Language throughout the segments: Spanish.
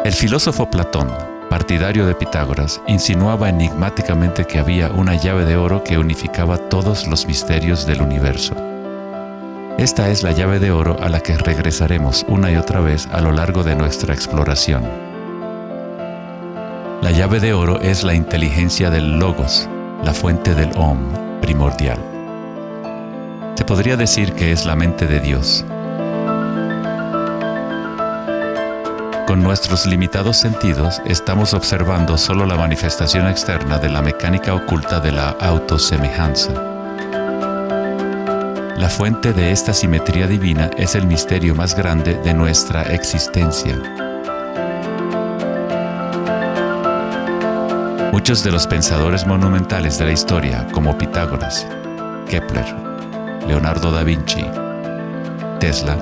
El filósofo Platón, partidario de Pitágoras, insinuaba enigmáticamente que había una llave de oro que unificaba todos los misterios del universo. Esta es la llave de oro a la que regresaremos una y otra vez a lo largo de nuestra exploración. La llave de oro es la inteligencia del Logos, la fuente del Om primordial. Se podría decir que es la mente de Dios. Con nuestros limitados sentidos, estamos observando solo la manifestación externa de la mecánica oculta de la autosemejanza. La fuente de esta simetría divina es el misterio más grande de nuestra existencia. Muchos de los pensadores monumentales de la historia, como Pitágoras, Kepler, Leonardo da Vinci, Tesla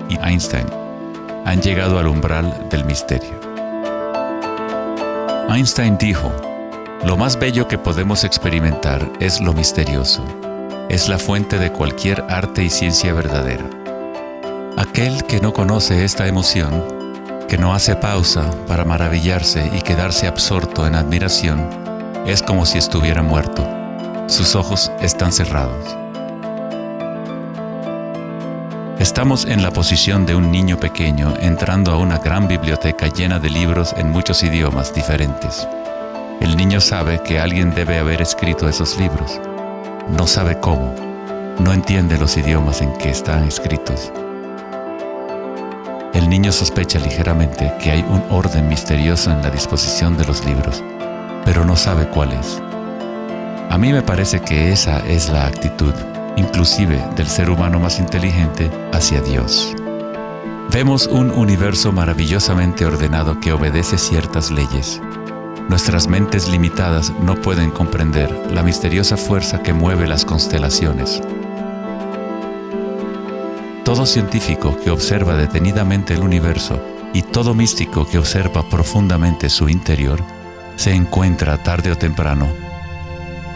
y Einstein, han llegado al umbral del misterio. Einstein dijo: "Lo más bello que podemos experimentar es lo misterioso. Es la fuente de cualquier arte y ciencia verdadera". Aquel que no conoce esta emoción, que no hace pausa para maravillarse y quedarse absorto en admiración, es como si estuviera muerto. Sus ojos están cerrados. Estamos en la posición de un niño pequeño entrando a una gran biblioteca llena de libros en muchos idiomas diferentes. El niño sabe que alguien debe haber escrito esos libros. No sabe cómo. No entiende los idiomas en que están escritos. El niño sospecha ligeramente que hay un orden misterioso en la disposición de los libros, pero no sabe cuál es. A mí me parece que esa es la actitud, inclusive del ser humano más inteligente, hacia Dios. Vemos un universo maravillosamente ordenado que obedece ciertas leyes. Nuestras mentes limitadas no pueden comprender la misteriosa fuerza que mueve las constelaciones. Todo científico que observa detenidamente el universo y todo místico que observa profundamente su interior se encuentra tarde o temprano,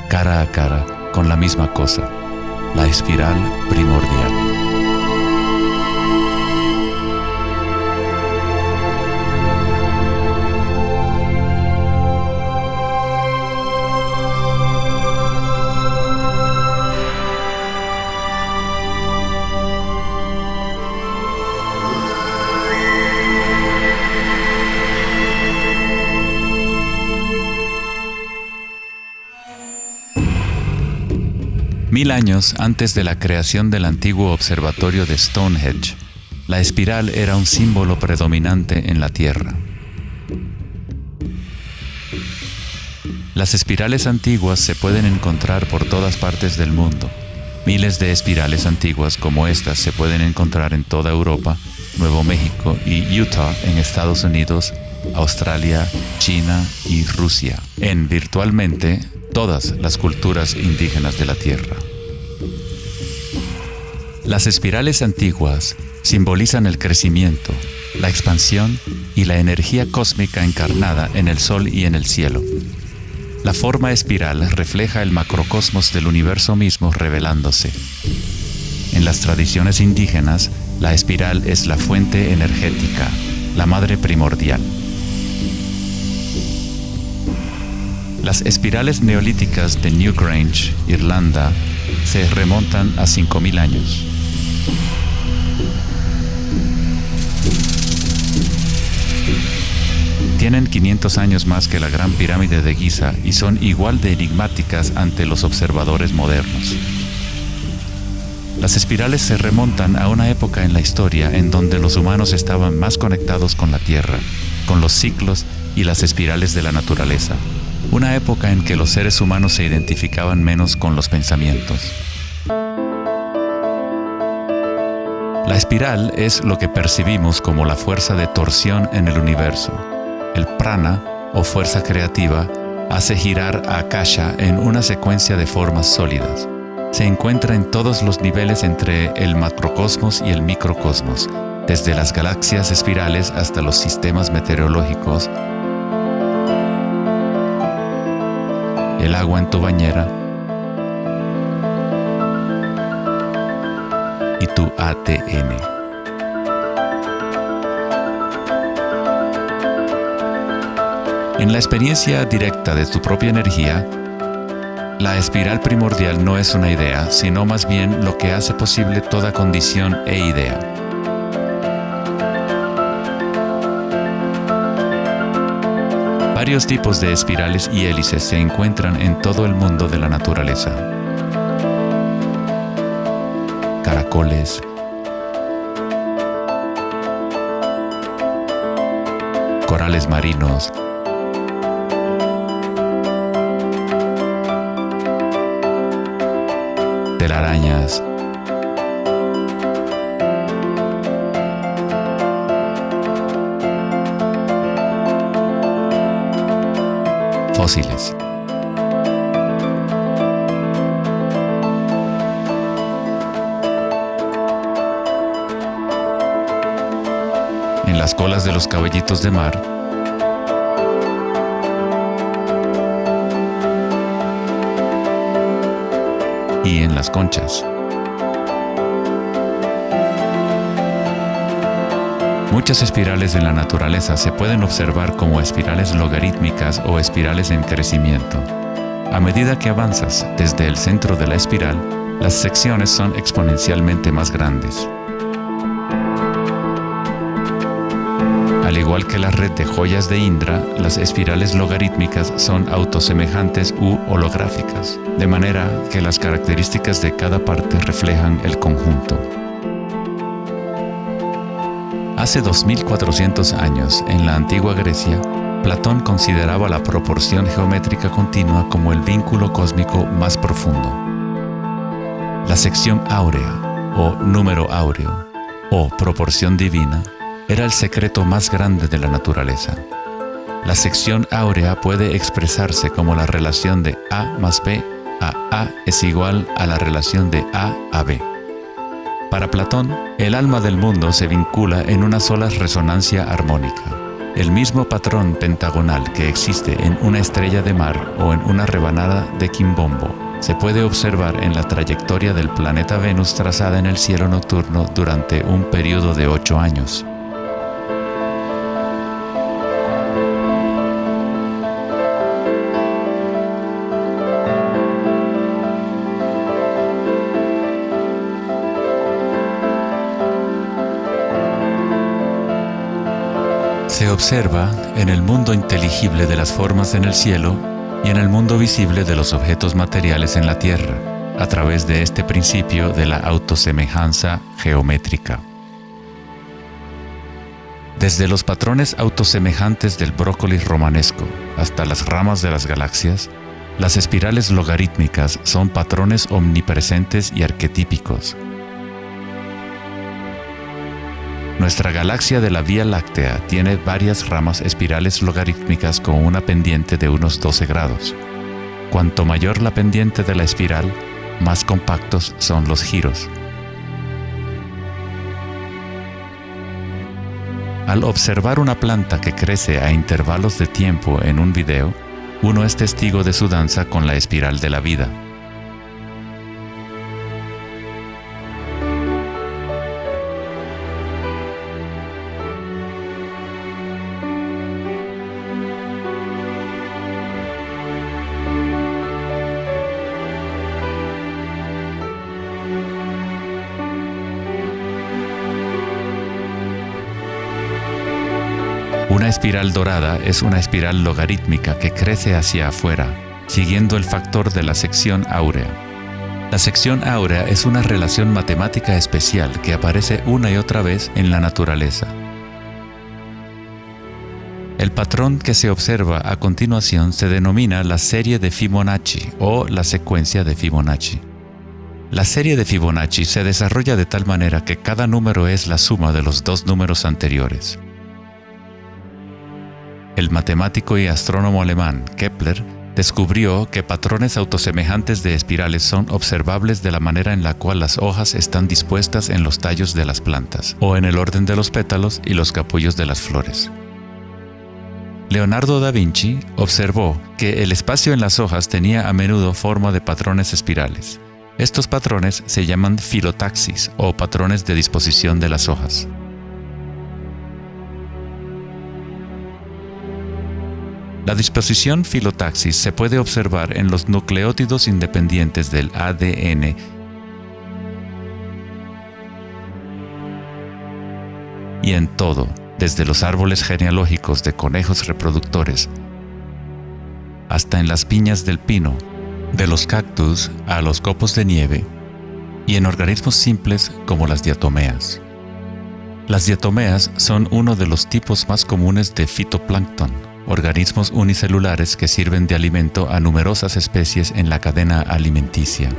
cara a cara, con la misma cosa: la espiral primordial. Mil años antes de la creación del antiguo observatorio de Stonehenge, la espiral era un símbolo predominante en la Tierra. Las espirales antiguas se pueden encontrar por todas partes del mundo. Miles de espirales antiguas como estas se pueden encontrar en toda Europa, Nuevo México y Utah en Estados Unidos, Australia, China y Rusia, en virtualmente todas las culturas indígenas de la Tierra. Las espirales antiguas simbolizan el crecimiento, la expansión y la energía cósmica encarnada en el Sol y en el cielo. La forma espiral refleja el macrocosmos del universo mismo revelándose. En las tradiciones indígenas, la espiral es la fuente energética, la madre primordial. Las espirales neolíticas de Newgrange, Irlanda, se remontan a 5000 años. Tienen 500 años más que la Gran Pirámide de Giza y son igual de enigmáticas ante los observadores modernos. Las espirales se remontan a una época en la historia en donde los humanos estaban más conectados con la Tierra, con los ciclos y las espirales de la naturaleza. Una época en que los seres humanos se identificaban menos con los pensamientos. La espiral es lo que percibimos como la fuerza de torsión en el universo. El prana, o fuerza creativa, hace girar a Akasha en una secuencia de formas sólidas. Se encuentra en todos los niveles entre el macrocosmos y el microcosmos, desde las galaxias espirales hasta los sistemas meteorológicos, el agua en tu bañera y tu ADN. En la experiencia directa de tu propia energía, la espiral primordial no es una idea, sino más bien lo que hace posible toda condición e idea. Varios tipos de espirales y hélices se encuentran en todo el mundo de la naturaleza. Caracoles, corales marinos, telarañas, fósiles. En las colas de los caballitos de mar, y en las conchas. Muchas espirales en la naturaleza se pueden observar como espirales logarítmicas o espirales en crecimiento. A medida que avanzas desde el centro de la espiral, las secciones son exponencialmente más grandes. Al igual que la red de joyas de Indra, las espirales logarítmicas son autosemejantes u holográficas, de manera que las características de cada parte reflejan el conjunto. Hace 2400 años, en la antigua Grecia, Platón consideraba la proporción geométrica continua como el vínculo cósmico más profundo. La sección áurea, o número áureo, o proporción divina, era el secreto más grande de la naturaleza. La sección áurea puede expresarse como la relación de A más B a es igual a la relación de A B. Para Platón, el alma del mundo se vincula en una sola resonancia armónica. El mismo patrón pentagonal que existe en una estrella de mar o en una rebanada de quimbombo se puede observar en la trayectoria del planeta Venus trazada en el cielo nocturno durante un periodo de 8 años. Se observa en el mundo inteligible de las formas en el cielo y en el mundo visible de los objetos materiales en la Tierra, a través de este principio de la autosemejanza geométrica. Desde los patrones autosemejantes del brócoli romanesco hasta las ramas de las galaxias, las espirales logarítmicas son patrones omnipresentes y arquetípicos. Nuestra galaxia de la Vía Láctea tiene varias ramas espirales logarítmicas con una pendiente de unos 12 grados. Cuanto mayor la pendiente de la espiral, más compactos son los giros. Al observar una planta que crece a intervalos de tiempo en un video, uno es testigo de su danza con la espiral de la vida. Una espiral dorada es una espiral logarítmica que crece hacia afuera, siguiendo el factor de la sección áurea. La sección áurea es una relación matemática especial que aparece una y otra vez en la naturaleza. El patrón que se observa a continuación se denomina la serie de Fibonacci o la secuencia de Fibonacci. La serie de Fibonacci se desarrolla de tal manera que cada número es la suma de los dos números anteriores. El matemático y astrónomo alemán Kepler descubrió que patrones autosemejantes de espirales son observables de la manera en la cual las hojas están dispuestas en los tallos de las plantas, o en el orden de los pétalos y los capullos de las flores. Leonardo da Vinci observó que el espacio en las hojas tenía a menudo forma de patrones espirales. Estos patrones se llaman filotaxis o patrones de disposición de las hojas. La disposición filotaxis se puede observar en los nucleótidos independientes del ADN y en todo, desde los árboles genealógicos de conejos reproductores hasta en las piñas del pino, de los cactus a los copos de nieve, y en organismos simples como las diatomeas. Las diatomeas son uno de los tipos más comunes de fitoplancton, organismos unicelulares que sirven de alimento a numerosas especies en la cadena alimenticia.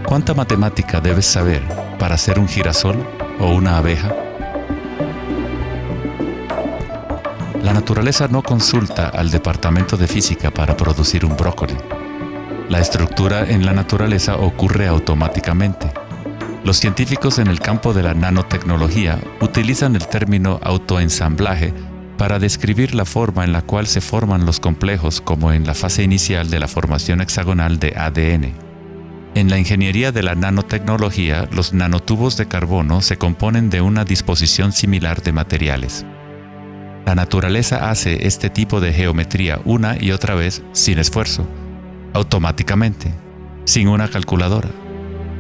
¿Cuánta matemática debes saber para ser un girasol o una abeja? La naturaleza no consulta al departamento de física para producir un brócoli. La estructura en la naturaleza ocurre automáticamente. Los científicos en el campo de la nanotecnología utilizan el término autoensamblaje para describir la forma en la cual se forman los complejos, como en la fase inicial de la formación hexagonal de ADN. En la ingeniería de la nanotecnología, los nanotubos de carbono se componen de una disposición similar de materiales. La naturaleza hace este tipo de geometría una y otra vez sin esfuerzo, automáticamente, sin una calculadora.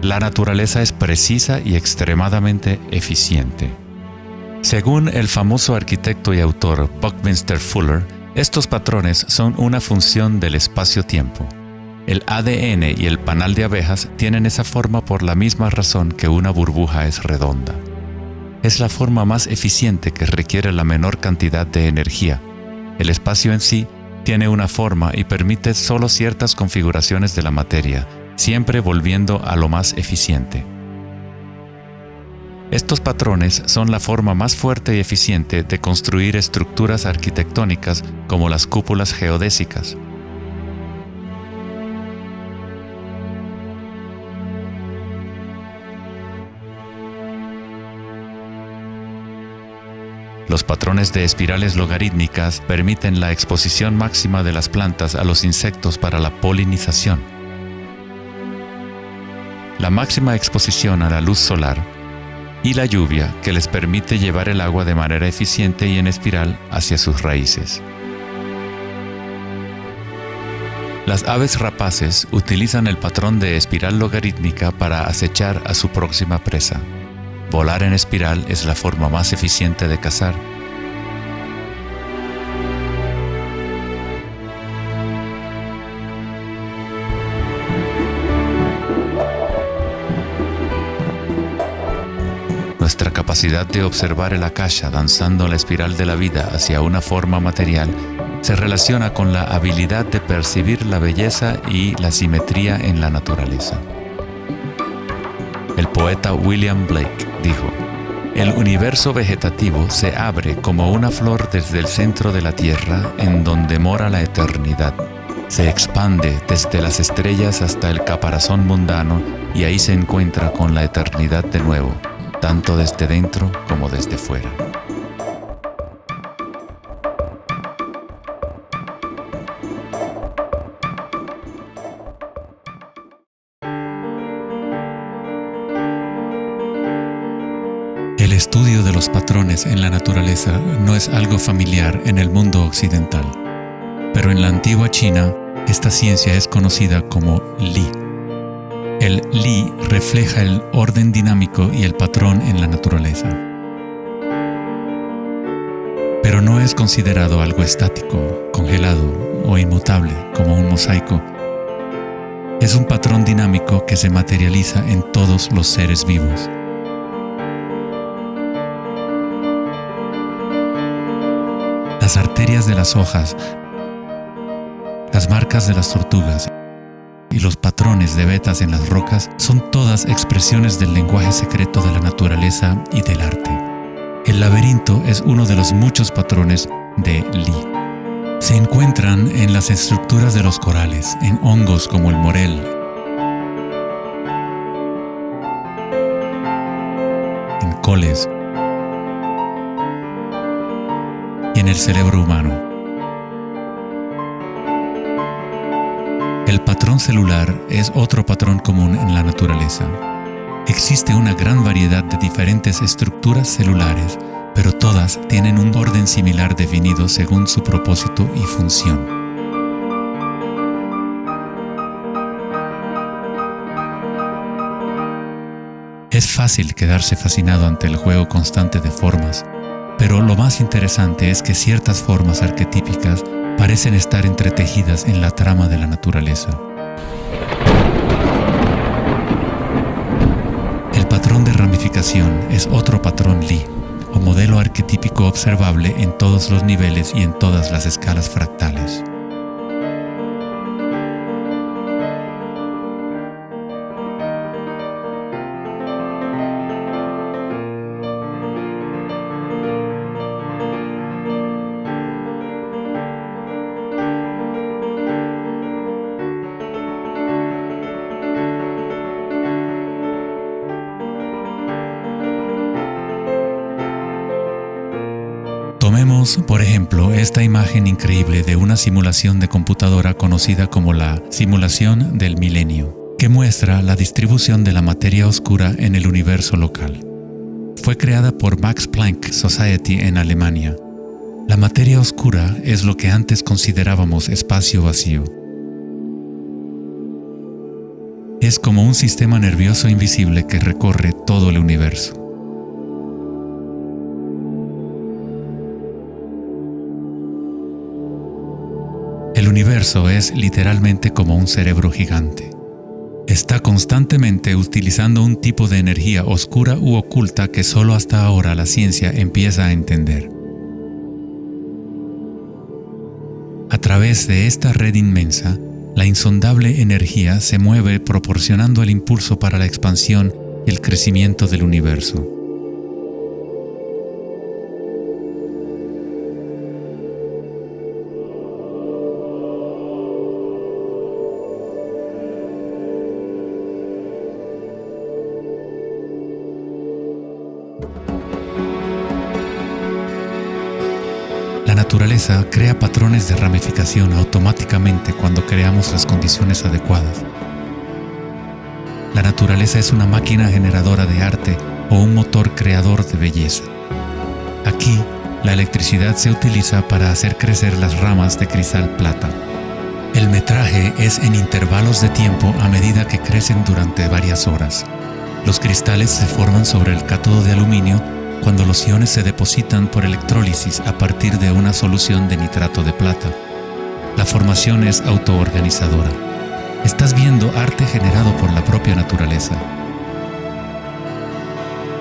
La naturaleza es precisa y extremadamente eficiente. Según el famoso arquitecto y autor Buckminster Fuller, estos patrones son una función del espacio-tiempo. El ADN y el panal de abejas tienen esa forma por la misma razón que una burbuja es redonda. Es la forma más eficiente que requiere la menor cantidad de energía. El espacio en sí tiene una forma y permite solo ciertas configuraciones de la materia, siempre volviendo a lo más eficiente. Estos patrones son la forma más fuerte y eficiente de construir estructuras arquitectónicas como las cúpulas geodésicas. Los patrones de espirales logarítmicas permiten la exposición máxima de las plantas a los insectos para la polinización. La máxima exposición a la luz solar y la lluvia que les permite llevar el agua de manera eficiente y en espiral hacia sus raíces. Las aves rapaces utilizan el patrón de espiral logarítmica para acechar a su próxima presa. Volar en espiral es la forma más eficiente de cazar. Nuestra capacidad de observar el akasha danzando la espiral de la vida hacia una forma material se relaciona con la habilidad de percibir la belleza y la simetría en la naturaleza. El poeta William Blake dijo: "El universo vegetativo se abre como una flor desde el centro de la tierra en donde mora la eternidad. Se expande desde las estrellas hasta el caparazón mundano y ahí se encuentra con la eternidad de nuevo, tanto desde dentro como desde fuera". El estudio de los patrones en la naturaleza no es algo familiar en el mundo occidental, pero en la antigua China, esta ciencia es conocida como Li. El Li refleja el orden dinámico y el patrón en la naturaleza. Pero no es considerado algo estático, congelado o inmutable como un mosaico. Es un patrón dinámico que se materializa en todos los seres vivos. Las arterias de las hojas, las marcas de las tortugas y los patrones de vetas en las rocas son todas expresiones del lenguaje secreto de la naturaleza y del arte. El laberinto es uno de los muchos patrones de Li. Se encuentran en las estructuras de los corales, en hongos como el morel, frijoles y en el cerebro humano. El patrón celular es otro patrón común en la naturaleza. Existe una gran variedad de diferentes estructuras celulares, pero todas tienen un orden similar definido según su propósito y función. Es fácil quedarse fascinado ante el juego constante de formas, pero lo más interesante es que ciertas formas arquetípicas parecen estar entretejidas en la trama de la naturaleza. El patrón de ramificación es otro patrón Lie, o modelo arquetípico observable en todos los niveles y en todas las escalas fractales. Tomemos, por ejemplo, esta imagen increíble de una simulación de computadora conocida como la simulación del milenio, que muestra la distribución de la materia oscura en el universo local. Fue creada por Max Planck Society en Alemania. La materia oscura es lo que antes considerábamos espacio vacío. Es como un sistema nervioso invisible que recorre todo el universo. El universo es literalmente como un cerebro gigante. Está constantemente utilizando un tipo de energía oscura u oculta que solo hasta ahora la ciencia empieza a entender. A través de esta red inmensa, la insondable energía se mueve proporcionando el impulso para la expansión y el crecimiento del universo. La naturaleza crea patrones de ramificación automáticamente cuando creamos las condiciones adecuadas. La naturaleza es una máquina generadora de arte o un motor creador de belleza. Aquí, la electricidad se utiliza para hacer crecer las ramas de cristal plata. El metraje es en intervalos de tiempo a medida que crecen durante varias horas. Los cristales se forman sobre el cátodo de aluminio cuando los iones se depositan por electrólisis a partir de una solución de nitrato de plata. La formación es autoorganizadora. Estás viendo arte generado por la propia naturaleza.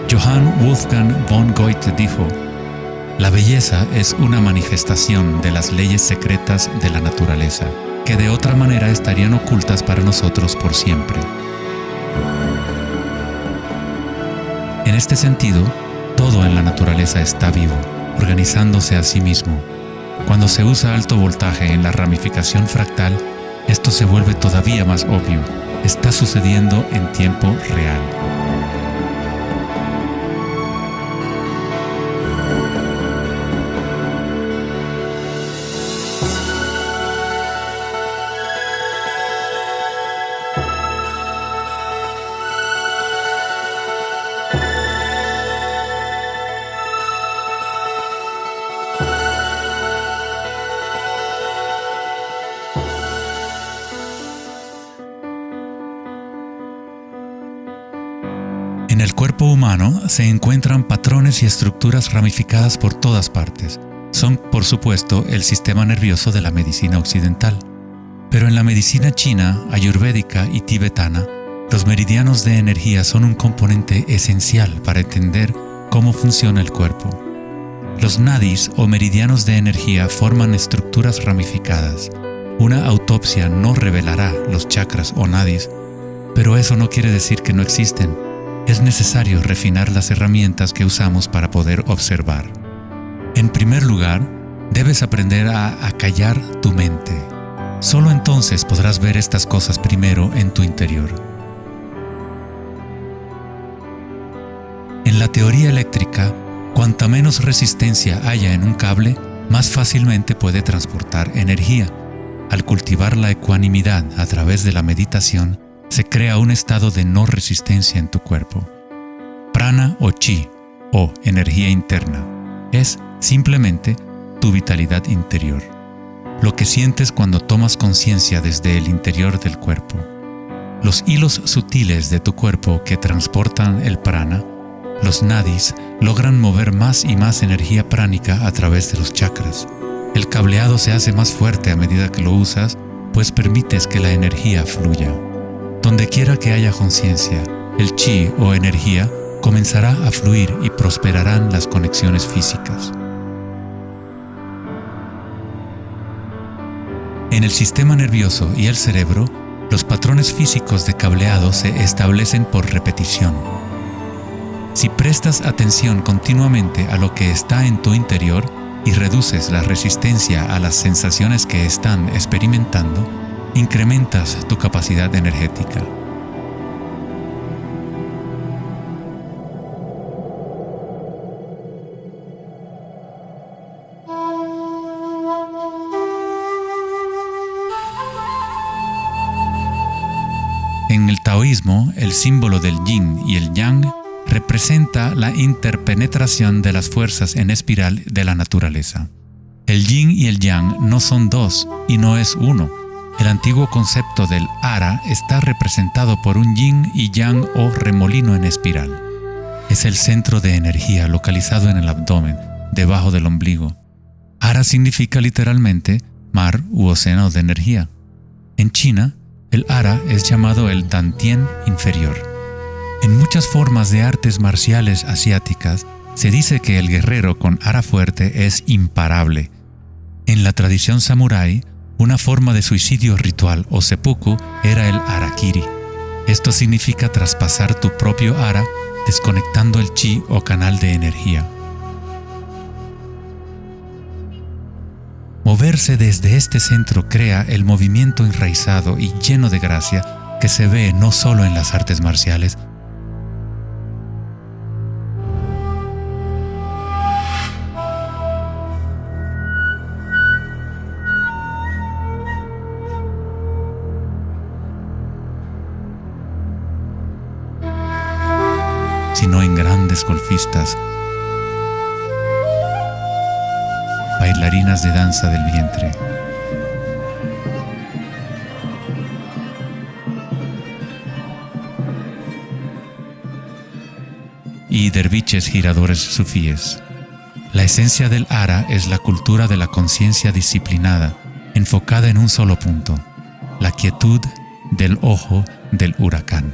Johann Wolfgang von Goethe dijo: "La belleza es una manifestación de las leyes secretas de la naturaleza, que de otra manera estarían ocultas para nosotros por siempre". En este sentido, todo en la naturaleza está vivo, organizándose a sí mismo. Cuando se usa alto voltaje en la ramificación fractal, esto se vuelve todavía más obvio. Está sucediendo en tiempo real. En el cuerpo humano se encuentran patrones y estructuras ramificadas por todas partes. Son, por supuesto, el sistema nervioso de la medicina occidental. Pero en la medicina china, ayurvédica y tibetana, los meridianos de energía son un componente esencial para entender cómo funciona el cuerpo. Los nadis o meridianos de energía forman estructuras ramificadas. Una autopsia no revelará los chakras o nadis, pero eso no quiere decir que no existen. Es necesario refinar las herramientas que usamos para poder observar. En primer lugar, debes aprender a acallar tu mente. Solo entonces podrás ver estas cosas primero en tu interior. En En la teoría eléctrica, cuanta menos resistencia haya en un cable, más fácilmente puede transportar energía. Al cultivar la ecuanimidad a través de la meditación, se crea un estado de no resistencia en tu cuerpo. Prana o chi, o energía interna, es simplemente tu vitalidad interior. Lo que sientes cuando tomas conciencia desde el interior del cuerpo. Los hilos sutiles de tu cuerpo que transportan el prana, los nadis, logran mover más y más energía pránica a través de los chakras. El cableado se hace más fuerte a medida que lo usas, pues permites que la energía fluya. Donde quiera que haya conciencia, el chi o energía comenzará a fluir y prosperarán las conexiones físicas. En el sistema nervioso y el cerebro, los patrones físicos de cableado se establecen por repetición. Si prestas atención continuamente a lo que está en tu interior y reduces la resistencia a las sensaciones que están experimentando, incrementas tu capacidad energética. En el taoísmo, el símbolo del yin y el yang representa la interpenetración de las fuerzas en espiral de la naturaleza. El yin y el yang no son dos y no es uno. El antiguo concepto del ara está representado por un yin y yang o remolino en espiral. Es el centro de energía localizado en el abdomen, debajo del ombligo. Ara significa literalmente mar u océano de energía. En China, el ara es llamado el Dantien inferior. En muchas formas de artes marciales asiáticas, se dice que el guerrero con ara fuerte es imparable. En la tradición samurái, una forma de suicidio ritual o seppuku era el harakiri. Esto significa traspasar tu propio ara, desconectando el chi o canal de energía. Moverse desde este centro crea el movimiento enraizado y lleno de gracia que se ve no solo en las artes marciales, sino en grandes golfistas, bailarinas de danza del vientre. Y derviches giradores sufíes. La esencia del ara es la cultura de la conciencia disciplinada, enfocada en un solo punto, la quietud del ojo del huracán.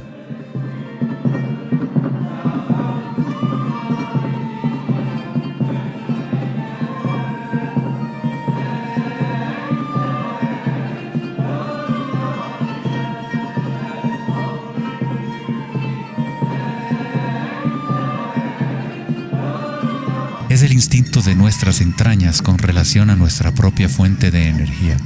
Es el instinto de nuestras entrañas con relación a nuestra propia fuente de energía.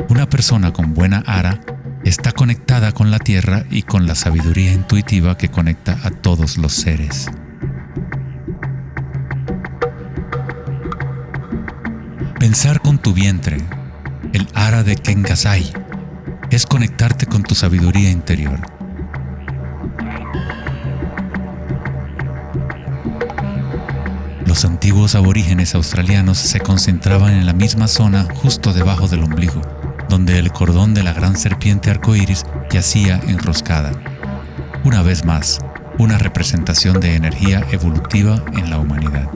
Una persona con buena ara está conectada con la tierra y con la sabiduría intuitiva que conecta a todos los seres. Pensar con tu vientre, el ara de Kengasai, es conectarte con tu sabiduría interior. Los antiguos aborígenes australianos se concentraban en la misma zona justo debajo del ombligo, donde el cordón de la gran serpiente arcoíris yacía enroscada. Una vez más, una representación de energía evolutiva en la humanidad.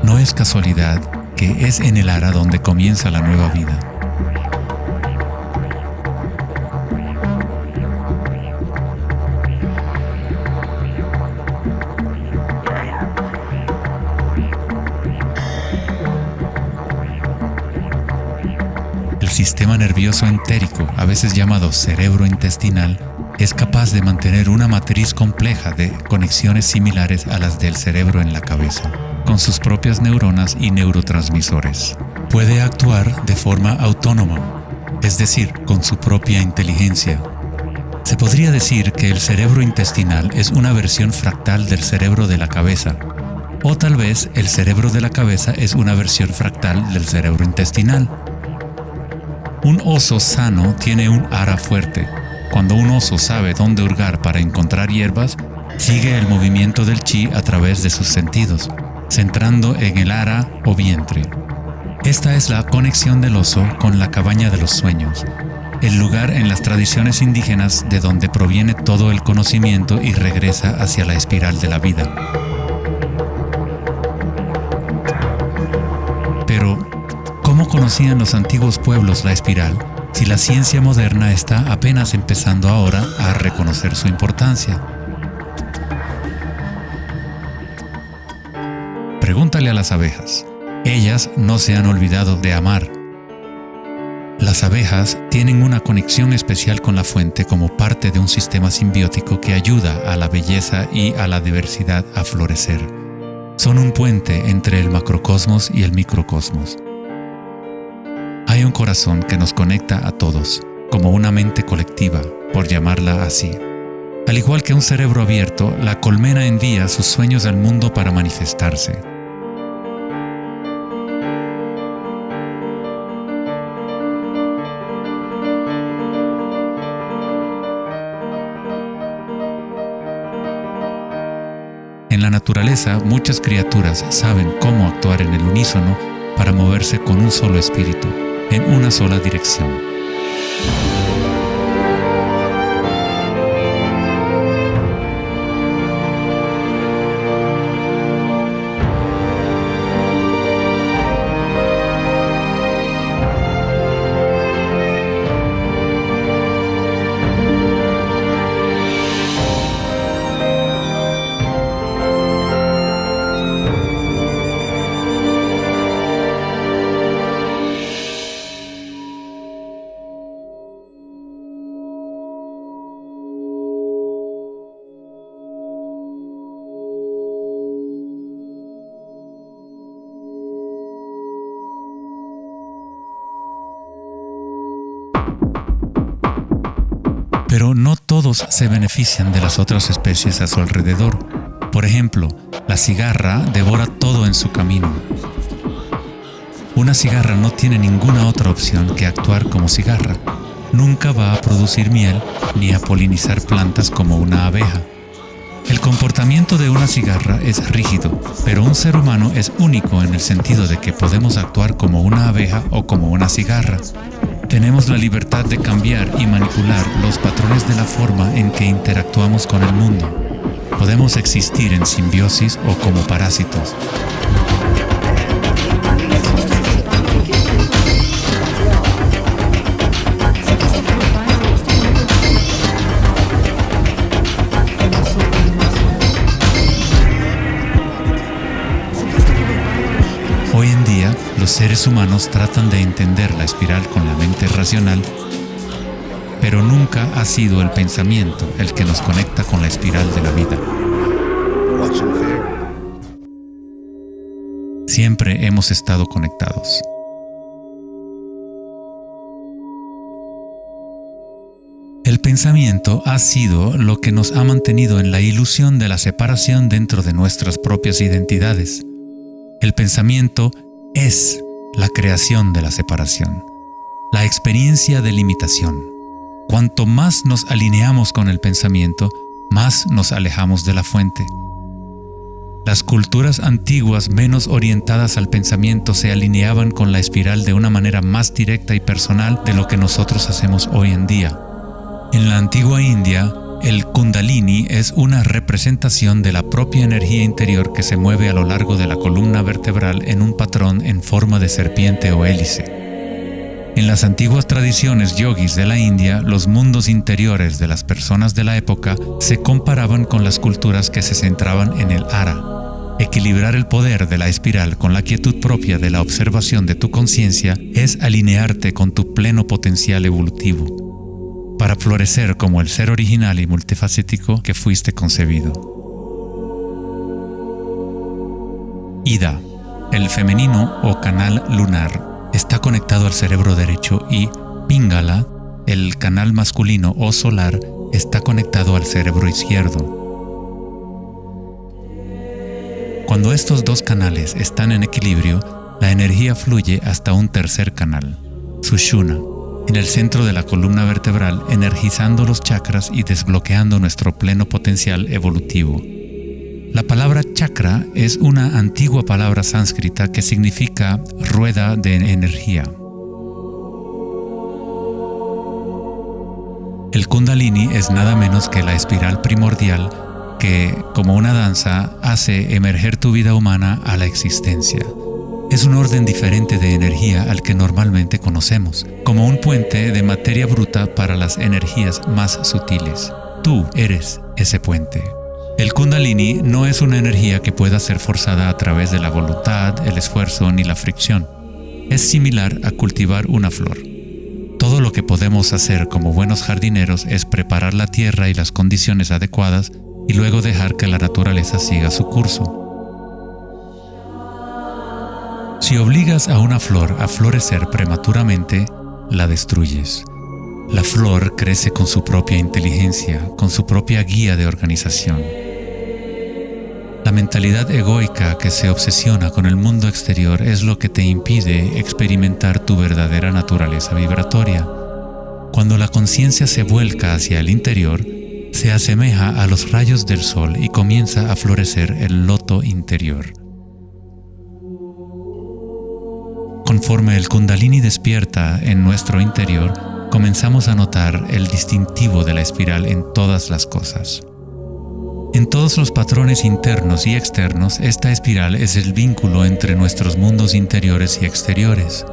No es casualidad que es en el ara donde comienza la nueva vida. El sistema nervioso entérico, a veces llamado cerebro intestinal, es capaz de mantener una matriz compleja de conexiones similares a las del cerebro en la cabeza, con sus propias neuronas y neurotransmisores. Puede actuar de forma autónoma, es decir, con su propia inteligencia. Se podría decir que el cerebro intestinal es una versión fractal del cerebro de la cabeza, o tal vez el cerebro de la cabeza es una versión fractal del cerebro intestinal. Un oso sano tiene un ara fuerte. Cuando un oso sabe dónde hurgar para encontrar hierbas, sigue el movimiento del chi a través de sus sentidos, centrando en el ara o vientre. Esta es la conexión del oso con la cabaña de los sueños, el lugar en las tradiciones indígenas de donde proviene todo el conocimiento y regresa hacia la espiral de la vida. Pero, ¿cómo conocían los antiguos pueblos la espiral si la ciencia moderna está apenas empezando ahora a reconocer su importancia? Pregúntale a las abejas. Ellas no se han olvidado de amar. Las abejas tienen una conexión especial con la fuente como parte de un sistema simbiótico que ayuda a la belleza y a la diversidad a florecer. Son un puente entre el macrocosmos y el microcosmos. Hay un corazón que nos conecta a todos, como una mente colectiva, por llamarla así. Al igual que un cerebro abierto, la colmena envía sus sueños al mundo para manifestarse. En la naturaleza, muchas criaturas saben cómo actuar en el unísono para moverse con un solo espíritu, en una sola dirección. Pero no todos se benefician de las otras especies a su alrededor. Por ejemplo, la cigarra devora todo en su camino. Una cigarra no tiene ninguna otra opción que actuar como cigarra. Nunca va a producir miel ni a polinizar plantas como una abeja. El comportamiento de una cigarra es rígido, pero un ser humano es único en el sentido de que podemos actuar como una abeja o como una cigarra. Tenemos la libertad de cambiar y manipular los patrones de la forma en que interactuamos con el mundo. Podemos existir en simbiosis o como parásitos. Hoy en día, los seres humanos tratan de entender la espiral con la mente racional, pero nunca ha sido el pensamiento el que nos conecta con la espiral de la vida. Siempre hemos estado conectados. El pensamiento ha sido lo que nos ha mantenido en la ilusión de la separación dentro de nuestras propias identidades. El pensamiento es la creación de la separación, la experiencia de limitación. Cuanto más nos alineamos con el pensamiento, más nos alejamos de la fuente. Las culturas antiguas menos orientadas al pensamiento se alineaban con la espiral de una manera más directa y personal de lo que nosotros hacemos hoy en día. En la antigua India, el Kundalini es una representación de la propia energía interior que se mueve a lo largo de la columna vertebral en un patrón en forma de serpiente o hélice. En las antiguas tradiciones yogis de la India, los mundos interiores de las personas de la época se comparaban con las culturas que se centraban en el ara. Equilibrar el poder de la espiral con la quietud propia de la observación de tu conciencia es alinearte con tu pleno potencial evolutivo, para florecer como el ser original y multifacético que fuiste concebido. Ida, el femenino o canal lunar, está conectado al cerebro derecho y Pingala, el canal masculino o solar, está conectado al cerebro izquierdo. Cuando estos dos canales están en equilibrio, la energía fluye hasta un tercer canal, Sushumna, en el centro de la columna vertebral, energizando los chakras y desbloqueando nuestro pleno potencial evolutivo. La palabra chakra es una antigua palabra sánscrita que significa rueda de energía. El Kundalini es nada menos que la espiral primordial que, como una danza, hace emerger tu vida humana a la existencia. Es un orden diferente de energía al que normalmente conocemos, como un puente de materia bruta para las energías más sutiles. Tú eres ese puente. El Kundalini no es una energía que pueda ser forzada a través de la voluntad, el esfuerzo ni la fricción. Es similar a cultivar una flor. Todo lo que podemos hacer como buenos jardineros es preparar la tierra y las condiciones adecuadas y luego dejar que la naturaleza siga su curso. Si obligas a una flor a florecer prematuramente, la destruyes. La flor crece con su propia inteligencia, con su propia guía de organización. La mentalidad egoica que se obsesiona con el mundo exterior es lo que te impide experimentar tu verdadera naturaleza vibratoria. Cuando la conciencia se vuelca hacia el interior, se asemeja a los rayos del sol y comienza a florecer el loto interior. Conforme el Kundalini despierta en nuestro interior, comenzamos a notar el distintivo de la espiral en todas las cosas. En todos los patrones internos y externos, esta espiral es el vínculo entre nuestros mundos interiores y exteriores.